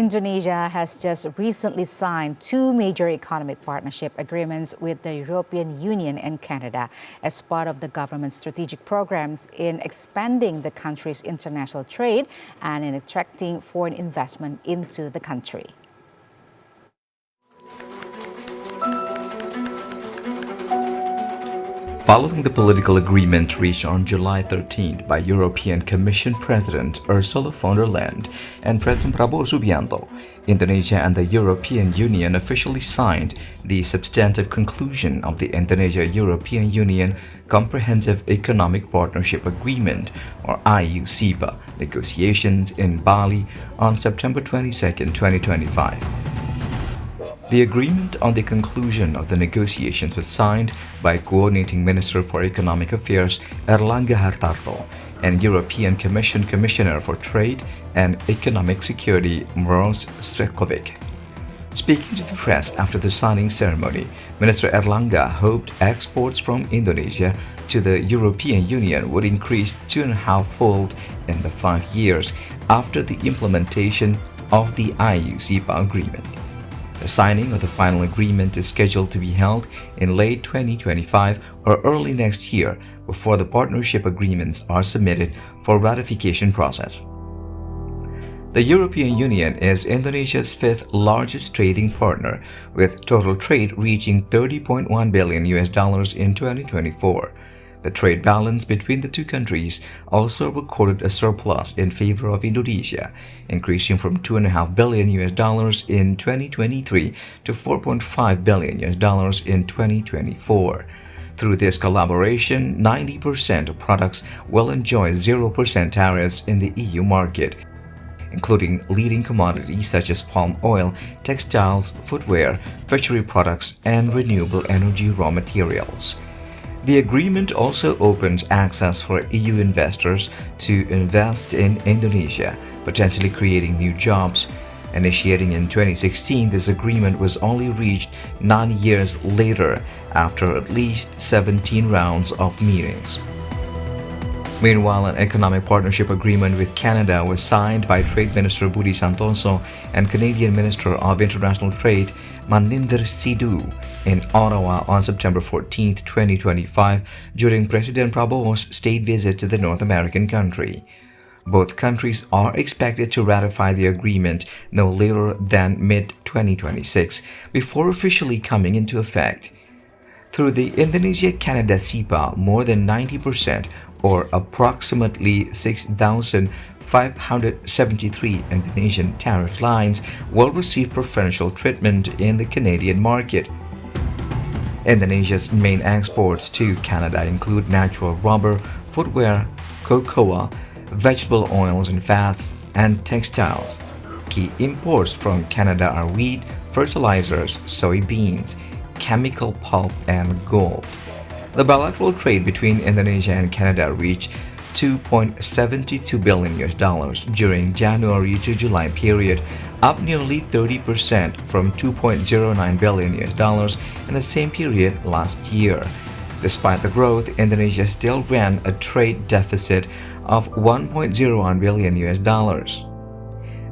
Indonesia has just recently signed two major economic partnership agreements with the European Union and Canada as part of the government's strategic programs in expanding the country's international trade and in attracting foreign investment into the country. Following the political agreement reached on July 13 by European Commission President Ursula von der Leyen and President Prabowo Subianto, Indonesia and the European Union officially signed the substantive conclusion of the Indonesia-European Union Comprehensive Economic Partnership Agreement, or IUCEPA, negotiations in Bali on September 22, 2025. The agreement on the conclusion of the negotiations was signed by Coordinating Minister for Economic Affairs Erlangga Hartarto and European Commission Commissioner for Trade and Economic Security Maros Stojkovic. Speaking to the press after the signing ceremony, Minister Erlangga hoped exports from Indonesia to the European Union would increase 2.5-fold in the 5 years after the implementation of the IUCEPA agreement. The signing of the final agreement is scheduled to be held in late 2025 or early next year before the partnership agreements are submitted for ratification process. The European Union is Indonesia's fifth largest trading partner, with total trade reaching $30.1 billion in 2024. The trade balance between the two countries also recorded a surplus in favor of Indonesia, increasing from $2.5 billion in 2023 to $4.5 billion in 2024. Through this collaboration, 90% of products will enjoy 0% tariffs in the EU market, including leading commodities such as palm oil, textiles, footwear, fishery products, and renewable energy raw materials. The agreement also opens access for EU investors to invest in Indonesia, potentially creating new jobs. Initiating in 2016, this agreement was only reached 9 years later after at least 17 rounds of meetings. Meanwhile, an economic partnership agreement with Canada was signed by Trade Minister Budi Santoso and Canadian Minister of International Trade Maninder Sidhu in Ottawa on September 14, 2025, during President Prabowo's state visit to the North American country. Both countries are expected to ratify the agreement no later than mid-2026 before officially coming into effect. Through the Indonesia-Canada CEPA, more than 90%, or approximately 6,573 Indonesian tariff lines, will receive preferential treatment in the Canadian market. Indonesia's main exports to Canada include natural rubber, footwear, cocoa, vegetable oils and fats, and textiles. Key imports from Canada are wheat, fertilizers, soybeans, chemical pulp, and gold. The bilateral trade between Indonesia and Canada reached $2.72 billion during January to July period, up nearly 30% from $2.09 billion in the same period last year. Despite the growth, Indonesia still ran a trade deficit of $1.01 billion.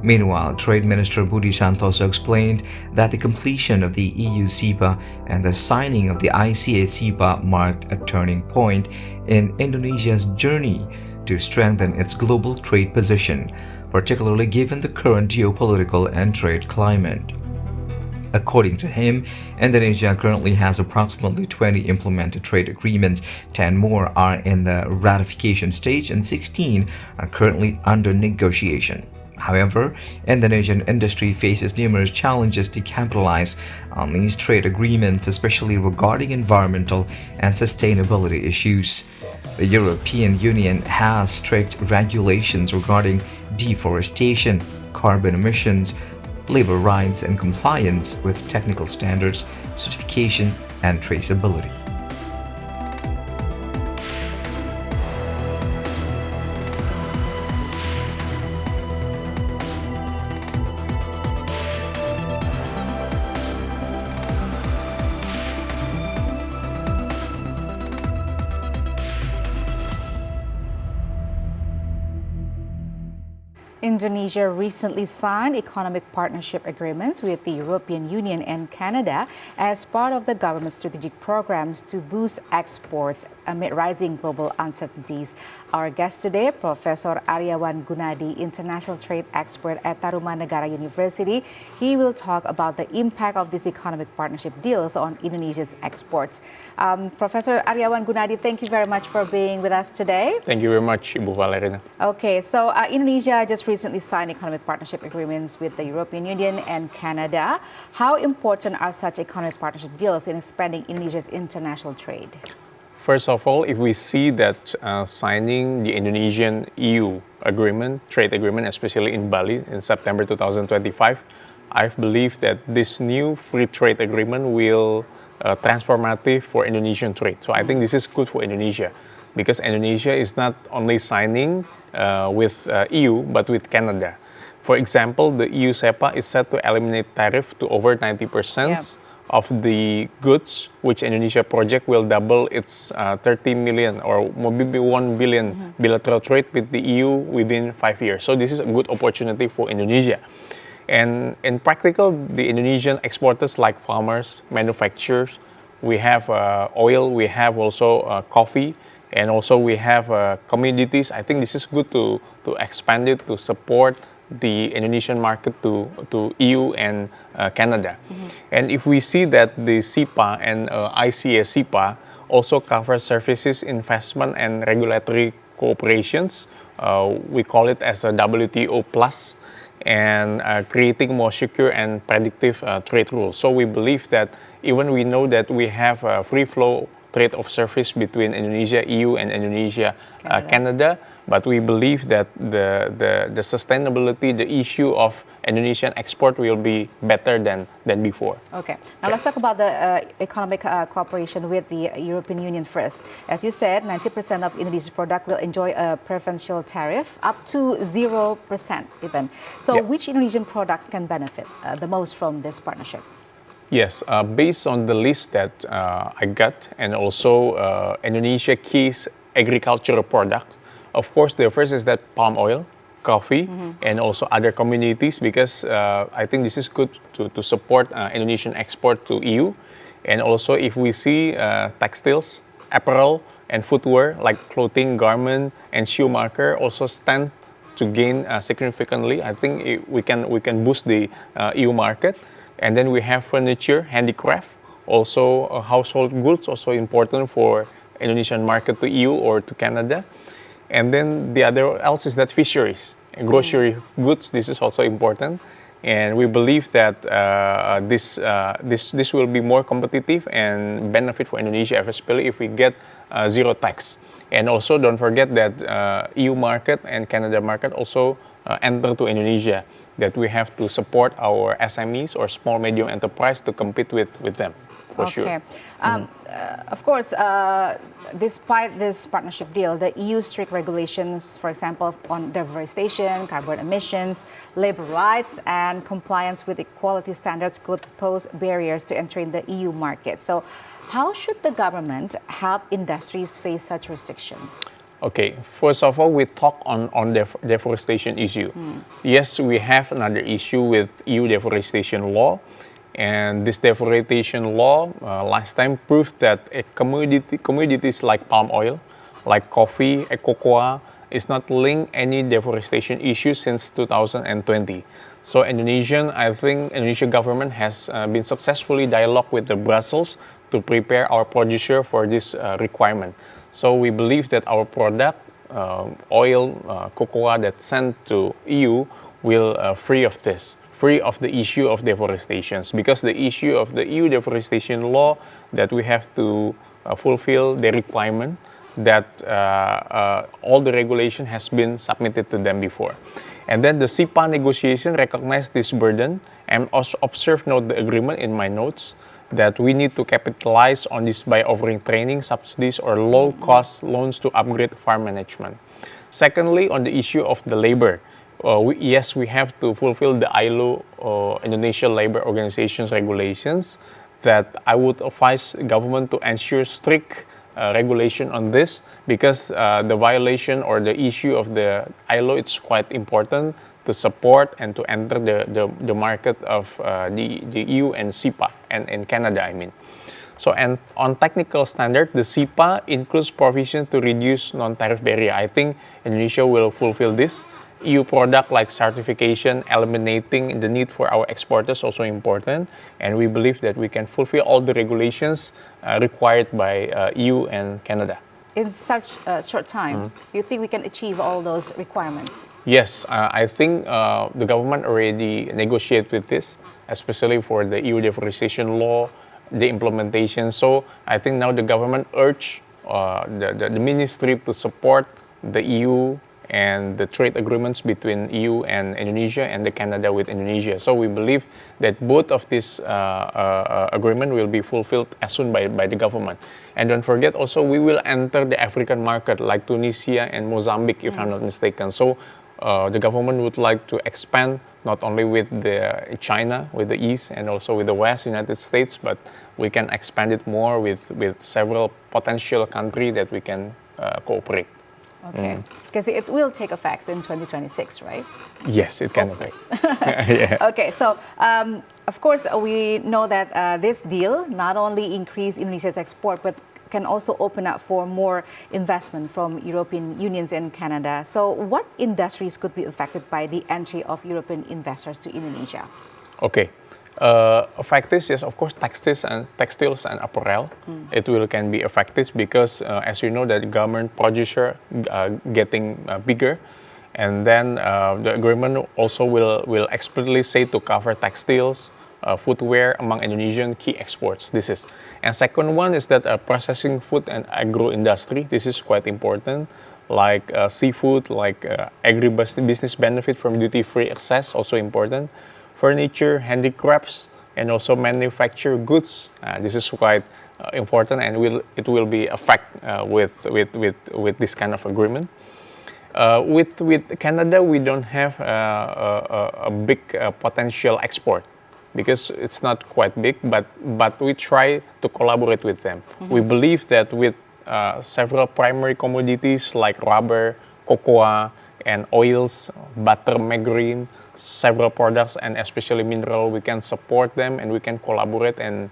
Meanwhile, Trade Minister Budi Santoso explained that the completion of the EU CEPA and the signing of the ICA CEPA marked a turning point in Indonesia's journey to strengthen its global trade position, particularly given the current geopolitical and trade climate. According to him, Indonesia currently has approximately 20 implemented trade agreements, 10 more are in the ratification stage, and 16 are currently under negotiation. However, Indonesian industry faces numerous challenges to capitalize on these trade agreements, especially regarding environmental and sustainability issues. The European Union has strict regulations regarding deforestation, carbon emissions, labor rights, and compliance with technical standards, certification, and traceability. Indonesia recently signed economic partnership agreements with the European Union and Canada as part of the government's strategic programs to boost exports amid rising global uncertainties. Our guest today, Professor Aryawan Gunadi, international trade expert at Tarumanegara University. He will talk about the impact of these economic partnership deals on Indonesia's exports. Professor Aryawan Gunadi, thank you very much for being with us today. Thank you very much, Ibu Valerina. Okay, so Indonesia just recently signed economic partnership agreements with the European Union and Canada. How important are such economic partnership deals in expanding Indonesia's international trade? First of all, if we see that signing the Indonesian EU agreement, trade agreement, especially in Bali in September 2025, I believe that this new free trade agreement will transformative for Indonesian trade. So I think this is good for Indonesia because Indonesia is not only signing with EU but with Canada. For example, the EU SEPA is set to eliminate tariff to over 90% of the goods, which Indonesia project will double its 30 million or maybe 1 billion bilateral trade with the EU within 5 years. So this is a good opportunity for Indonesia. And in practical, the Indonesian exporters like farmers, manufacturers, we have oil, we have also coffee, and also we have commodities. I think this is good to expand it, to support the Indonesian market to EU and Canada. And if we see that the SIPA and ICA SIPA also cover services, investment, and regulatory cooperations, we call it as a WTO plus, and creating more secure and predictive trade rules. So we believe that even we know that we have a free flow trade of service between Indonesia, EU, and Indonesia, Canada, but we believe that the sustainability, the issue of Indonesian export will be better than before. Okay, now let's talk about the economic cooperation with the European Union first. As you said, 90% of Indonesia's product will enjoy a preferential tariff, up to 0% even. So which Indonesian products can benefit the most from this partnership? Yes, based on the list that I got, and also Indonesia key agricultural products. Of course, the first is that palm oil, coffee, and also other communities, because I think this is good to support Indonesian export to EU. And also, if we see textiles, apparel, and footwear like clothing, garment, and shoe marker also stand to gain significantly. I think we can boost the EU market. And then we have furniture, handicraft, also household goods, also important for Indonesian market to EU or to Canada. And then the other else is that fisheries and grocery goods. This is also important, and we believe that this will be more competitive and benefit for Indonesia, especially if we get zero tax. And also don't forget that EU market and Canada market also enter to Indonesia. That we have to support our SMEs or small medium enterprise to compete with them, for sure. Of course, despite this partnership deal, the EU strict regulations, for example, on deforestation, carbon emissions, labor rights, and compliance with equality standards could pose barriers to entering the EU market. So how should the government help industries face such restrictions? Okay, first of all, we talk on the deforestation issue. Yes, we have another issue with EU deforestation law. And this deforestation law last time proved that commodities like palm oil, like coffee, cocoa, is not linked any deforestation issues since 2020. So I think Indonesian government has been successfully dialogue with the Brussels to prepare our producer for this requirement. So we believe that our product, oil, cocoa that's sent to EU will free of this. Free of the issue of deforestation, because the issue of the EU deforestation law that we have to fulfill the requirement that all the regulation has been submitted to them before. And then the SIPA negotiation recognized this burden and also note the agreement in my notes that we need to capitalize on this by offering training, subsidies, or low-cost loans to upgrade farm management. Secondly, on the issue of the labor, yes, we have to fulfill the ILO, Indonesia Labor Organization's regulations, that I would advise the government to ensure strict regulation on this, because the violation or the issue of the ILO, it's quite important to support and to enter the market of the EU and SEPA and Canada, I mean. So, and on technical standard, the SEPA includes provisions to reduce non-tariff barrier. I think Indonesia will fulfill this. EU product like certification, eliminating the need for our exporters also important. And we believe that we can fulfill all the regulations required by EU and Canada. In such a short time, do you think we can achieve all those requirements? Yes, I think the government already negotiated with this, especially for the EU deforestation law, the implementation. So I think now the government urged the ministry to support the EU and the trade agreements between EU and Indonesia and the Canada with Indonesia. So we believe that both of these agreement will be fulfilled as soon by the government. And don't forget also we will enter the African market like Tunisia and Mozambique, if I'm not mistaken. So the government would like to expand not only with China, with the East, and also with the West, United States, but we can expand it more with several potential countries that we can cooperate. Okay, because it will take effect in 2026, right? Yes, it can affect. Yeah. Okay, so of course we know that this deal not only increase Indonesia's export, but can also open up for more investment from European unions and Canada. So what industries could be affected by the entry of European investors to Indonesia? Okay. Affected, yes, of course, textiles and apparel. It can be affected because, as you know, that government producer getting bigger, and then the agreement also will explicitly say to cover textiles, footwear among Indonesian key exports. This is, and second one is that processing food and agro industry. This is quite important, like seafood, like agribusiness benefit from duty-free access, also important. Furniture, handicrafts, and also manufactured goods. This is quite important, and it will be affect with this kind of agreement. With Canada, we don't have a big potential export because it's not quite big, but we try to collaborate with them. We believe that with several primary commodities like rubber, cocoa, and oils, butter, margarine, several products, and especially mineral, we can support them and we can collaborate, and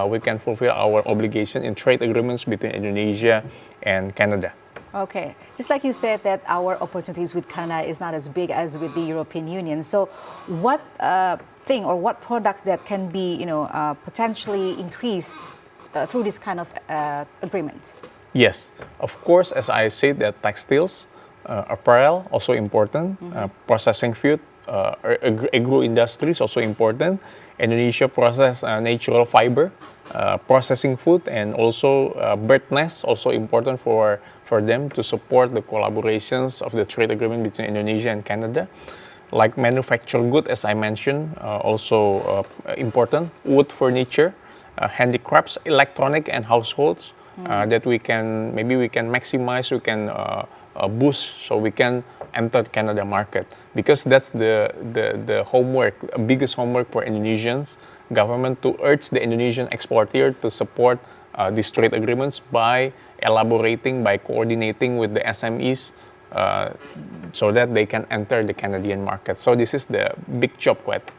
we can fulfill our obligation in trade agreements between Indonesia and Canada. Okay, just like you said that our opportunities with Canada is not as big as with the European Union. So what thing or what products that can be, potentially increased through this kind of agreement? Yes, of course, as I said, that textiles, apparel also important, processing food, agro industry is also important. Indonesia process natural fiber, processing food, and also bird nests also important for them to support the collaborations of the trade agreement between Indonesia and Canada. Like manufactured goods, as I mentioned, also important. Wood furniture, handicrafts, electronic and households that we can maximize, we can boost, so we can enter Canada market, because that's the homework, biggest homework for Indonesians government, to urge the Indonesian exporter to support these trade agreements by elaborating, by coordinating with the SMEs, so that they can enter the Canadian market. So this is the big job,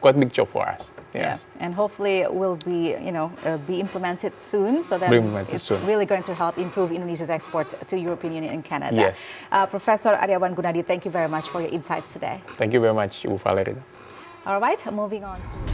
quite big job for us. Yes. Yeah, and hopefully it will be, be implemented soon, so that it's really going to help improve Indonesia's export to European Union and Canada. Yes. Professor Aryawan Gunadi, thank you very much for your insights today. Thank you very much, Ibu Valerie. All right, moving on to...